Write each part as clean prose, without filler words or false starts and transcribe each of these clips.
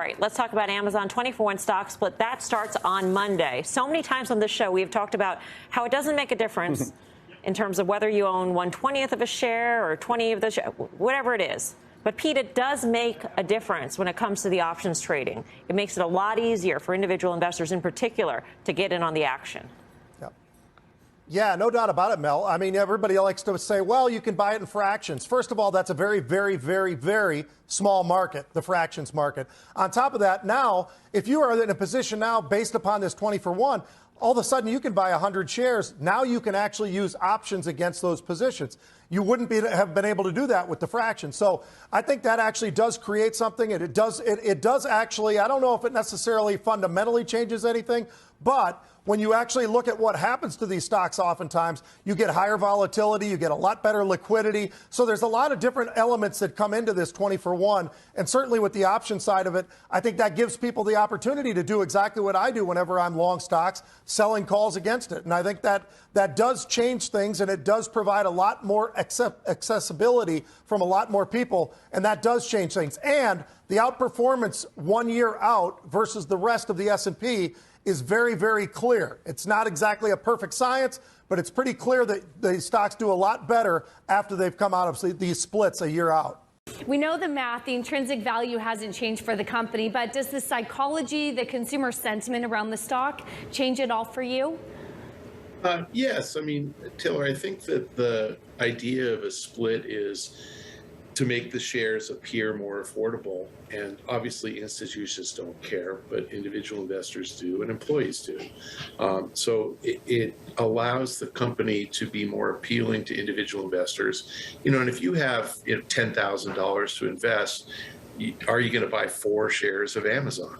All right, let's talk about Amazon 24-1 stock split. That starts on Monday. So many times on this show, we've talked about how it doesn't make a difference in terms of whether you own 1/20th of a share or 20 of the share, whatever it is. But, Pete, it does make a difference when it comes to the options trading. It makes it a lot easier for individual investors in particular to get in on the action. Yeah, no doubt about it, Mel. I mean, everybody likes to say, well, you can buy it in fractions. First of all, that's a very, very, very, very small market, the fractions market. On top of that, now, if you are in a position now based upon this 20-for-1, all of a sudden you can buy 100 shares. Now you can actually use options against those positions. You wouldn't have been able to do that with the fraction. So I think that actually does create something. And it does actually, I don't know if it necessarily fundamentally changes anything, but when you actually look at what happens to these stocks, oftentimes you get higher volatility, you get a lot better liquidity. So there's a lot of different elements that come into this 20-for-1. And certainly with the option side of it, I think that gives people the opportunity to do exactly what I do whenever I'm long stocks, selling calls against it. And I think that does change things, and it does provide a lot more accessibility from a lot more people. And that does change things. And the outperformance 1 year out versus the rest of the S&P is very, very clear. It's not exactly a perfect science, but it's pretty clear that the stocks do a lot better after they've come out of these splits a year out. We know the math, the intrinsic value hasn't changed for the company, but does the psychology, the consumer sentiment around the stock change at all for you? Yes. I mean, Taylor, I think that the idea of a split is to make the shares appear more affordable. And obviously institutions don't care, but individual investors do and employees do. So it allows the company to be more appealing to individual investors. And if you have $10,000 to invest, are you going to buy 4 shares of Amazon?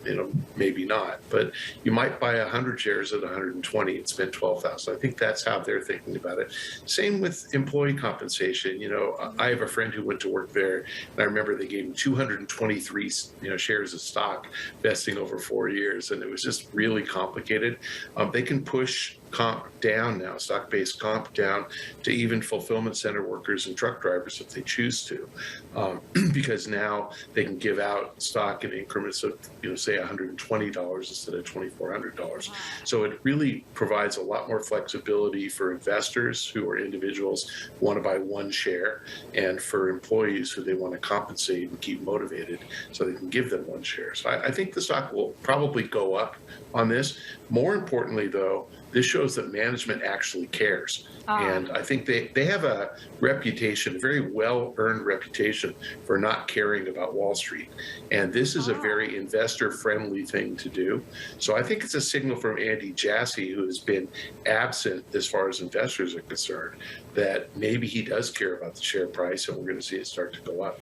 Maybe not, but you might buy 100 shares at 120 and spend $12,000. I think that's how they're thinking about it. Same with employee compensation. I have a friend who went to work there, and I remember they gave him 223, shares of stock vesting over 4 years, and it was just really complicated. They can push comp down now, stock-based comp down to even fulfillment center workers and truck drivers if they choose to, because now they can give out stock in increments of, say $120 instead of $2,400. So it really provides a lot more flexibility for investors who are individuals who want to buy 1 share, and for employees who they want to compensate and keep motivated so they can give them 1 share. So I think the stock will probably go up on this. More importantly, though, this shows that management actually cares. And I think they have a reputation, a very well-earned reputation for not caring about Wall Street. And this is a very investor-friendly thing to do. So I think it's a signal from Andy Jassy, who has been absent as far as investors are concerned, that maybe he does care about the share price, and we're going to see it start to go up.